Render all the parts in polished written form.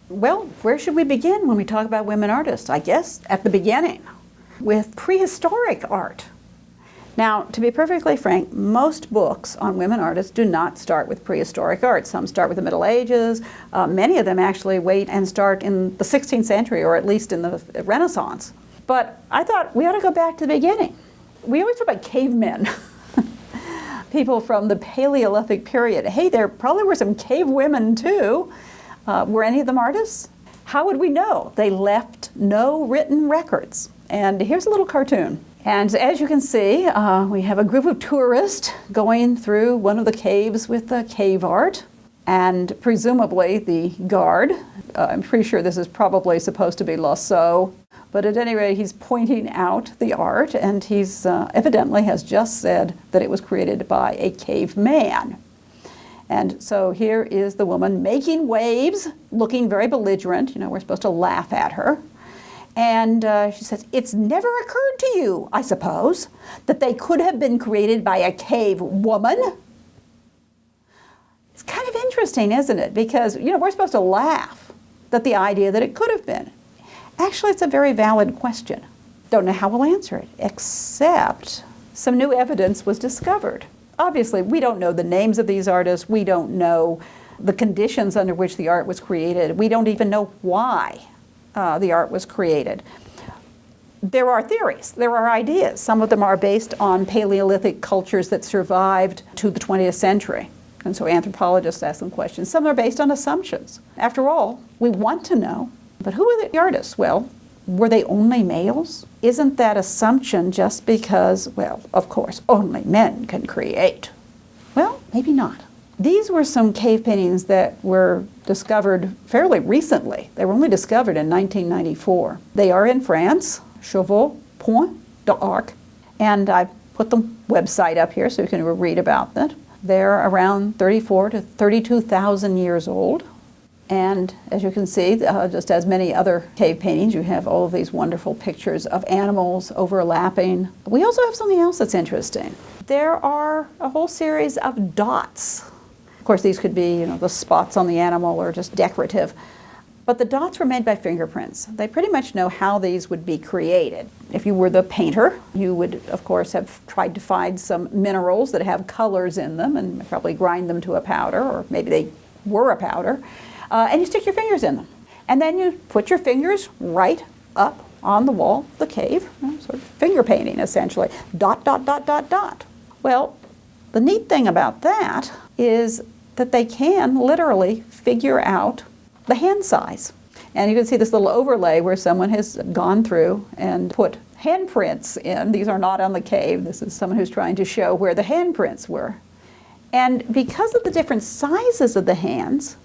Well, where should we begin when we talk about women artists? I guess at the beginning, with prehistoric art. Now, to be perfectly frank, most books on women artists do not start with prehistoric art. Some start with the Middle Ages. Many of them actually wait and start in the 16th century, or at least in the Renaissance. But I thought we ought to go back to the beginning. We always talk about cavemen, people from the Paleolithic period. Hey, there probably were some cave women too. Were any of them artists? How would we know? They left no written records. And here's a little cartoon. And as you can see, we have a group of tourists going through one of the caves with the cave art, and presumably the guard. I'm pretty sure this is probably supposed to be Lascaux, but at any rate, he's pointing out the art, and he's evidently has just said that it was created by a caveman. And so here is the woman making waves, looking very belligerent. You know, we're supposed to laugh at her. And she says, "It's never occurred to you, I suppose, that they could have been created by a cave woman?" It's kind of interesting, isn't it? Because, you know, we're supposed to laugh at the idea that it could have been. Actually, it's a very valid question. Don't know how we'll answer it, except some new evidence was discovered. Obviously, we don't know the names of these artists. We don't know the conditions under which the art was created. We don't even know why the art was created. There are theories, there are ideas. Some of them are based on Paleolithic cultures that survived to the 20th century. And so anthropologists ask them questions. Some are based on assumptions. After all, we want to know, but who are the artists? Well, were they only males? Isn't that assumption just because, well, of course, only men can create? Well, maybe not. These were some cave paintings that were discovered fairly recently. They were only discovered in 1994. They are in France, Chauvet Cave, and I've put the website up here so you can read about that. They're around 34 to 32,000 years old. And as you can see, just as many other cave paintings, you have all of these wonderful pictures of animals overlapping. We also have something else that's interesting. There are a whole series of dots. Of course, these could be, you know, the spots on the animal or just decorative. But the dots were made by fingerprints. They pretty much know how these would be created. If you were the painter, you would, of course, have tried to find some minerals that have colors in them and probably grind them to a powder, or maybe they were a powder. And you stick your fingers in them. And then you put your fingers right up on the wall of the cave, you know, sort of finger painting essentially. Dot, dot, dot, dot, dot. Well, the neat thing about that is that they can literally figure out the hand size. And you can see this little overlay where someone has gone through and put handprints in. These are not on the cave. This is someone who's trying to show where the handprints were. And because of the different sizes of the hands,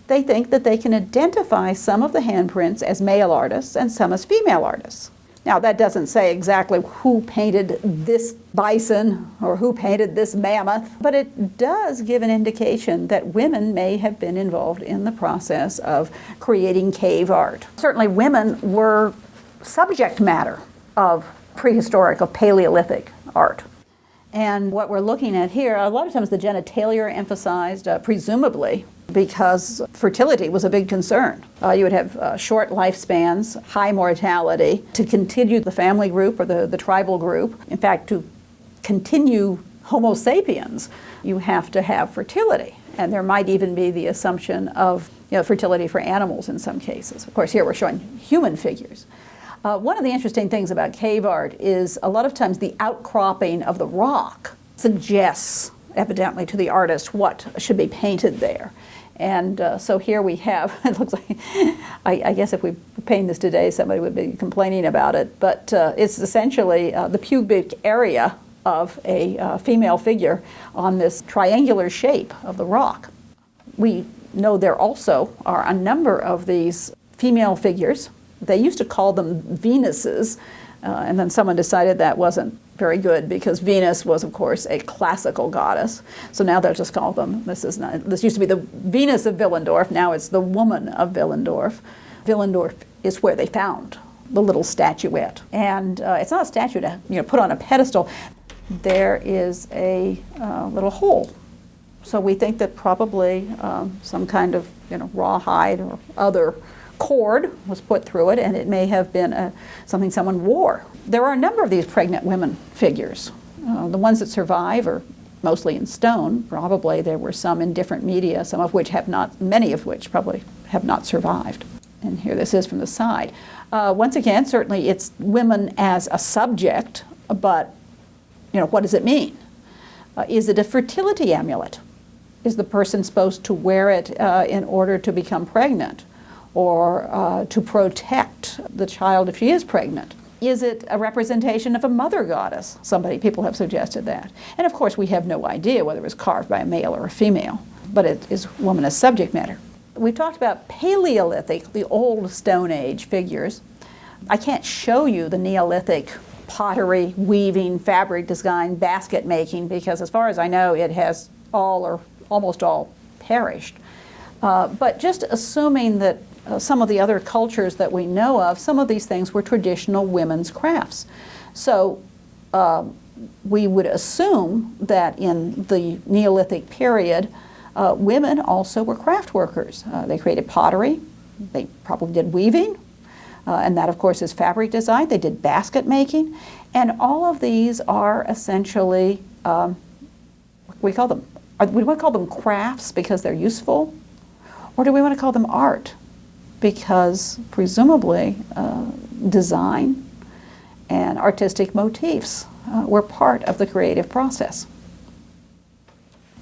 they think that they can identify some of the handprints as male artists and some as female artists. Now, that doesn't say exactly who painted this bison or who painted this mammoth, but it does give an indication that women may have been involved in the process of creating cave art. Certainly women were subject matter of prehistoric, of Paleolithic art. And what we're looking at here, a lot of times the genitalia are emphasized, presumably because fertility was a big concern. You would have short lifespans, high mortality. To continue the family group or the tribal group, in fact, to continue Homo sapiens, you have to have fertility. And there might even be the assumption of, you know, fertility for animals in some cases. Of course, here we're showing human figures. One of the interesting things about cave art is a lot of times the outcropping of the rock suggests, evidently, to the artist what should be painted there. And so here we have, it looks like, I guess if we paint this today, somebody would be complaining about it, but it's essentially the pubic area of a female figure on this triangular shape of the rock. We know there also are a number of these female figures. They used to call them Venuses, and then someone decided that wasn't very good because Venus was, of course, a classical goddess. So now they'll just call them, this used to be the Venus of Willendorf, now it's the woman of Willendorf. Willendorf is where they found the little statuette. And it's not a statue to, you know, put on a pedestal. There is a little hole So we think that probably some kind of rawhide or other cord was put through it, and it may have been something someone wore. There are a number of these pregnant women figures. The ones that survive are mostly in stone. Probably there were some in different media, some of which have not, many of which probably have not survived. And here this is from the side. Once again, certainly it's women as a subject, but what does it mean? Is it a fertility amulet? Is the person supposed to wear it in order to become pregnant, or to protect the child if she is pregnant? Is it a representation of a mother goddess? People have suggested that. And of course we have no idea whether it was carved by a male or a female, but it is woman as subject matter. We've talked about Paleolithic, the old Stone Age figures. I can't show you the Neolithic pottery, weaving, fabric design, basket making, because as far as I know it has all or almost all perished. But just assuming that some of the other cultures that we know of, some of these things were traditional women's crafts. So we would assume that in the Neolithic period, women also were craft workers. They created pottery, they probably did weaving, and that of course is fabric design. They did basket making, and all of these are essentially, what do we call them? We want to call them crafts because they're useful, or do we want to call them art? Because presumably design and artistic motifs were part of the creative process.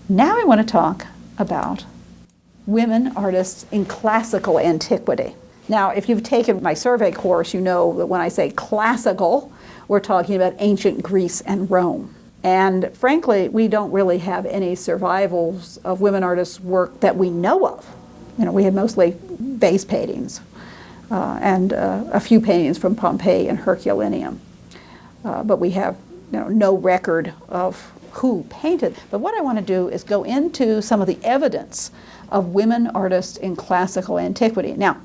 Now I want to talk about women artists in classical antiquity. Now, if you've taken my survey course, you know that when I say classical, we're talking about ancient Greece and Rome. And frankly, we don't really have any survivals of women artists' work that we know of. We have mostly vase paintings and a few paintings from Pompeii and Herculanum. But we have no record of who painted. But what I want to do is go into some of the evidence of women artists in classical antiquity. Now,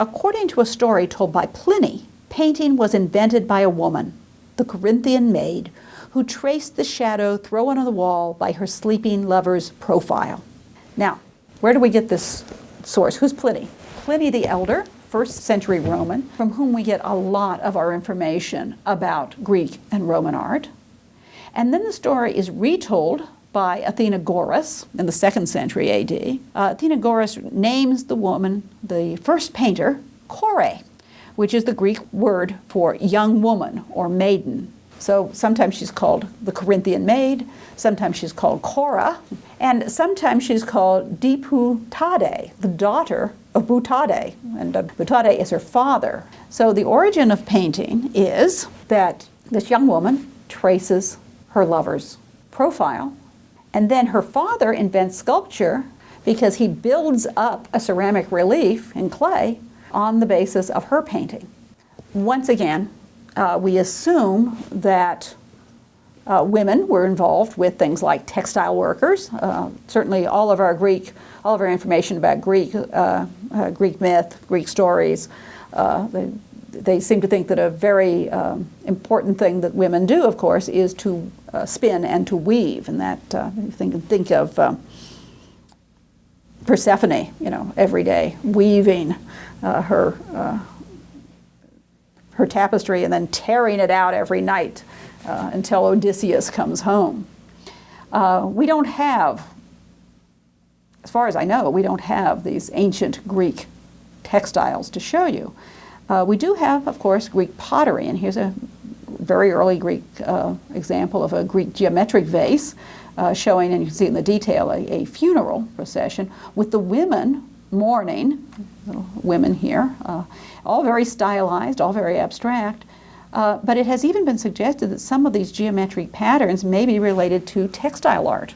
according to a story told by Pliny, painting was invented by a woman, the Corinthian Maid, who traced the shadow thrown on the wall by her sleeping lover's profile. Now, where do we get this source? Who's Pliny? Pliny the Elder, 1st century Roman, from whom we get a lot of our information about Greek and Roman art. And then the story is retold by Athenagoras in the 2nd century AD. Athenagoras names the woman, the first painter, Kore, which is the Greek word for young woman or maiden. So sometimes she's called the Corinthian Maid, sometimes she's called Cora, and sometimes she's called Diputade, the daughter of Butade, and Butade is her father. So the origin of painting is that this young woman traces her lover's profile, and then her father invents sculpture because he builds up a ceramic relief in clay on the basis of her painting. Once again, we assume that women were involved with things like textile workers. Certainly all of our information about Greek myth, Greek stories, they seem to think that a very important thing that women do, of course, is to spin and to weave, and that you think of Persephone, every day weaving her tapestry and then tearing it out every night until Odysseus comes home. We don't have, as far as I know, we don't have these ancient Greek textiles to show you. We do have, of course, Greek pottery, and here's a very early Greek example of a Greek geometric vase showing, and you can see in the detail, a funeral procession with the women mourning, little women here, all very stylized, all very abstract, but it has even been suggested that some of these geometric patterns may be related to textile art.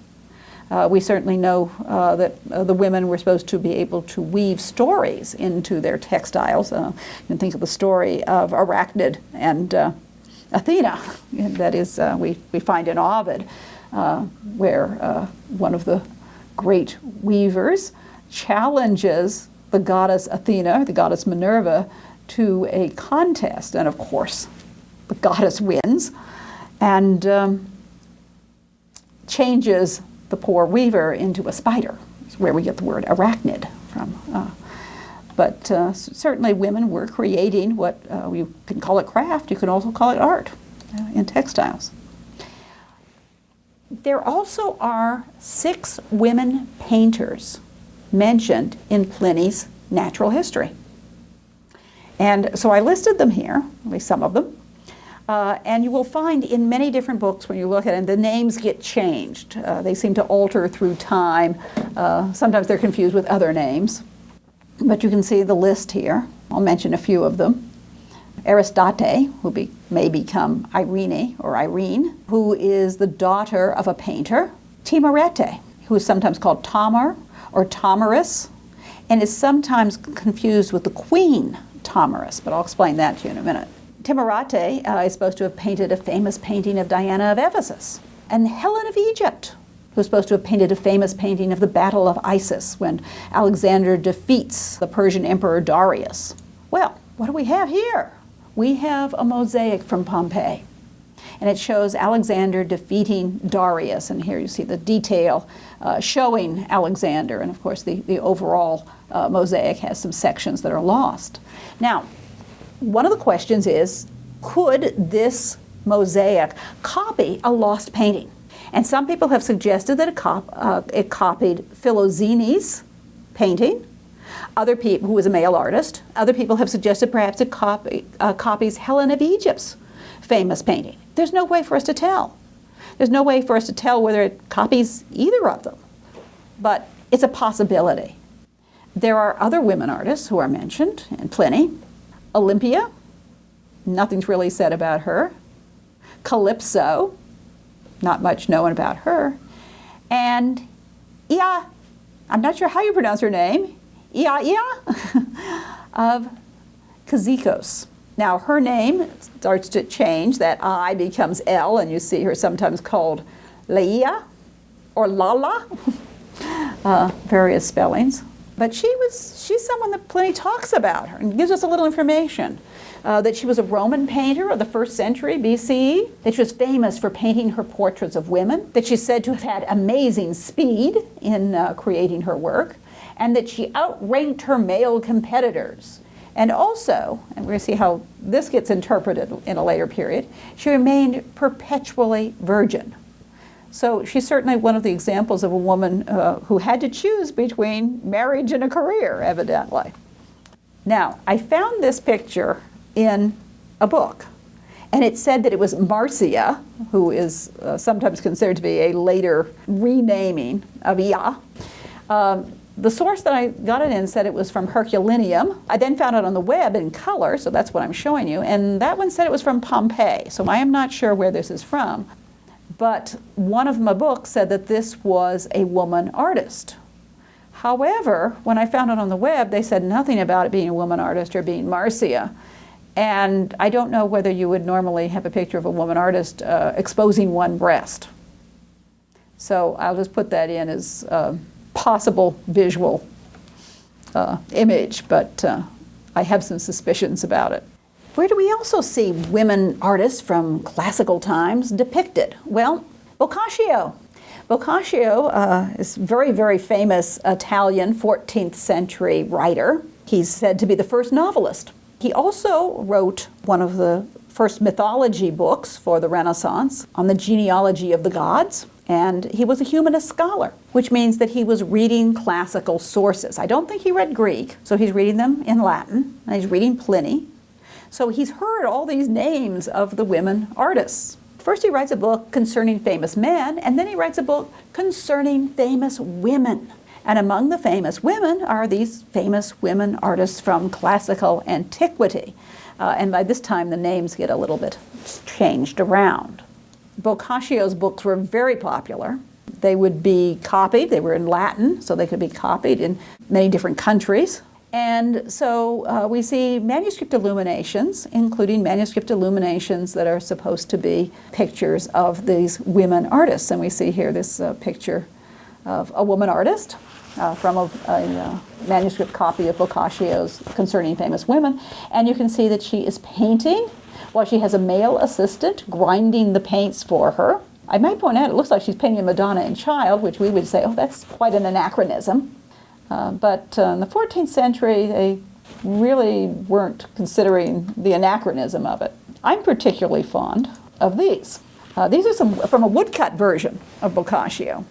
We certainly know that the women were supposed to be able to weave stories into their textiles. You can think of the story of Arachnid and Athena, and that is, we find in Ovid, where one of the great weavers challenges the goddess Athena, the goddess Minerva, to a contest, and of course the goddess wins and changes the poor weaver into a spider. It's where we get the word arachnid from. But certainly women were creating what you can call it craft, you can also call it art in textiles. There also are 6 women painters mentioned in Pliny's natural history. And so I listed them here, at least some of them. And you will find in many different books when you look at it, the names get changed. They seem to alter through time. Sometimes they're confused with other names. But you can see the list here. I'll mention a few of them. Aristate, who may become Irene or Irene, who is the daughter of a painter. Timarete, who is sometimes called Tamar or Tamaris, and is sometimes confused with the queen Tamaris, but I'll explain that to you in a minute. Timarete is supposed to have painted a famous painting of Diana of Ephesus. And Helen of Egypt, who's supposed to have painted a famous painting of the Battle of Issus when Alexander defeats the Persian Emperor Darius. Well, what do we have here? We have a mosaic from Pompeii. And it shows Alexander defeating Darius. And here you see the detail showing Alexander. And of course, the overall mosaic has some sections that are lost. Now, one of the questions is, could this mosaic copy a lost painting? And some people have suggested that it copied Philoxenes' painting. Other people, who was a male artist, other people have suggested perhaps it copies Helen of Egypt's famous painting. There's no way for us to tell. There's no way for us to tell whether it copies either of them. But it's a possibility. There are other women artists who are mentioned in Pliny. Olympia, nothing's really said about her. Calypso, not much known about her. And Ia, I'm not sure how you pronounce her name, Ia of Cyzicus. Now her name starts to change, that I becomes L, and you see her sometimes called laia or lala, various spellings. But she's someone that Pliny talks about her and gives us a little information. That she was a Roman painter of the 1st century BCE, that she was famous for painting her portraits of women, that she's said to have had amazing speed in creating her work, and that she outranked her male competitors. And also, and we're going to see how this gets interpreted in a later period, she remained perpetually virgin. So she's certainly one of the examples of a woman who had to choose between marriage and a career, evidently. Now, I found this picture in a book, and it said that it was Marcia, who is sometimes considered to be a later renaming of Ia. The source that I got it in said it was from Herculanum. I then found it on the web in color, so that's what I'm showing you, and that one said it was from Pompeii, so I am not sure where this is from. But one of my books said that this was a woman artist. However, when I found it on the web, they said nothing about it being a woman artist or being Marcia. And I don't know whether you would normally have a picture of a woman artist exposing one breast. So I'll just put that in as a possible visual image, but I have some suspicions about it. Where do we also see women artists from classical times depicted? Well, Boccaccio. Boccaccio is a very, very famous Italian 14th century writer. He's said to be the first novelist. He also wrote one of the first mythology books for the Renaissance on the genealogy of the gods, and he was a humanist scholar, which means that he was reading classical sources. I don't think he read Greek, so he's reading them in Latin, and he's reading Pliny. So he's heard all these names of the women artists. First he writes a book concerning famous men, and then he writes a book concerning famous women. And among the famous women are these famous women artists from classical antiquity. And by this time the names get a little bit changed around. Boccaccio's books were very popular. They would be copied. They were in Latin, so they could be copied in many different countries. And so we see manuscript illuminations, including manuscript illuminations that are supposed to be pictures of these women artists. And we see here this picture of a woman artist from a manuscript copy of Boccaccio's Concerning Famous Women. And you can see that she is painting while she has a male assistant grinding the paints for her. I might point out, it looks like she's painting a Madonna and Child, which we would say, oh, that's quite an anachronism. But in the 14th century, they really weren't considering the anachronism of it. I'm particularly fond of these. These are some from a woodcut version of Boccaccio.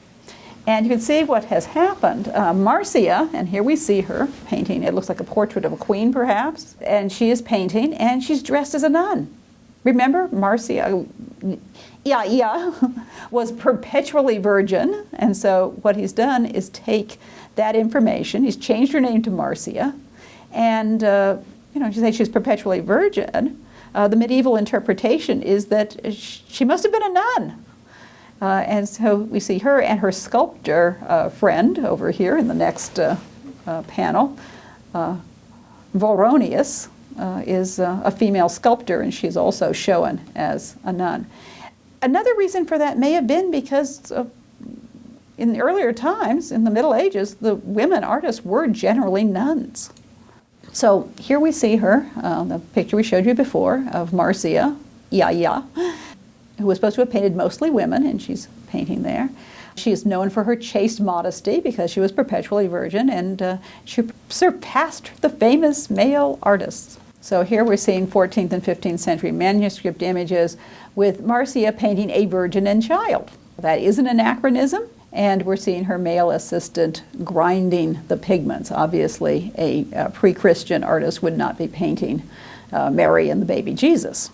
And you can see what has happened. Marcia, and here we see her painting. It looks like a portrait of a queen, perhaps. And she is painting, and she's dressed as a nun. Remember, Marcia, was perpetually virgin. And so what he's done is take that information. He's changed her name to Marcia. And, she says she's perpetually virgin. The medieval interpretation is that she must have been a nun. And so we see her and her sculptor friend over here in the next panel. Volronius is a female sculptor, and she's also shown as a nun. Another reason for that may have been because in the earlier times, in the Middle Ages, the women artists were generally nuns. So here we see her, the picture we showed you before of Marcia, who was supposed to have painted mostly women, and she's painting there. She is known for her chaste modesty because she was perpetually virgin, and she surpassed the famous male artists. So here we're seeing 14th and 15th century manuscript images with Marcia painting a virgin and child. That is an anachronism, and we're seeing her male assistant grinding the pigments. Obviously, a pre-Christian artist would not be painting Mary and the baby Jesus.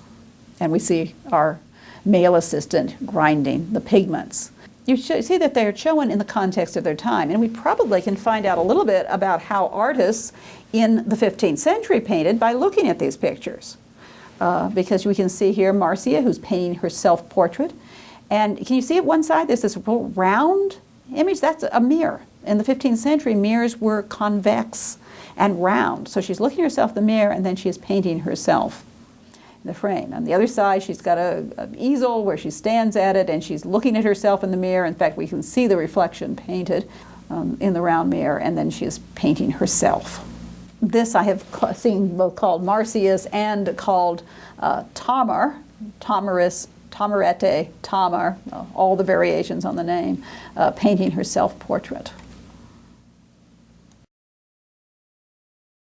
And we see our male assistant grinding the pigments. You see that they're shown in the context of their time, and we probably can find out a little bit about how artists in the 15th century painted by looking at these pictures. Because we can see here Marcia, who's painting her self-portrait. And can you see at one side there's this round image? That's a mirror. In the 15th century, mirrors were convex and round. So she's looking at herself in the mirror, and then she is painting herself in the frame. On the other side, she's got an easel where she stands at it, and she's looking at herself in the mirror. In fact, we can see the reflection painted in the round mirror, and then she is painting herself. This I have seen both called Marcius and called Tamar, Tamaris, Tamarete, Tamar, all the variations on the name, painting her self-portrait.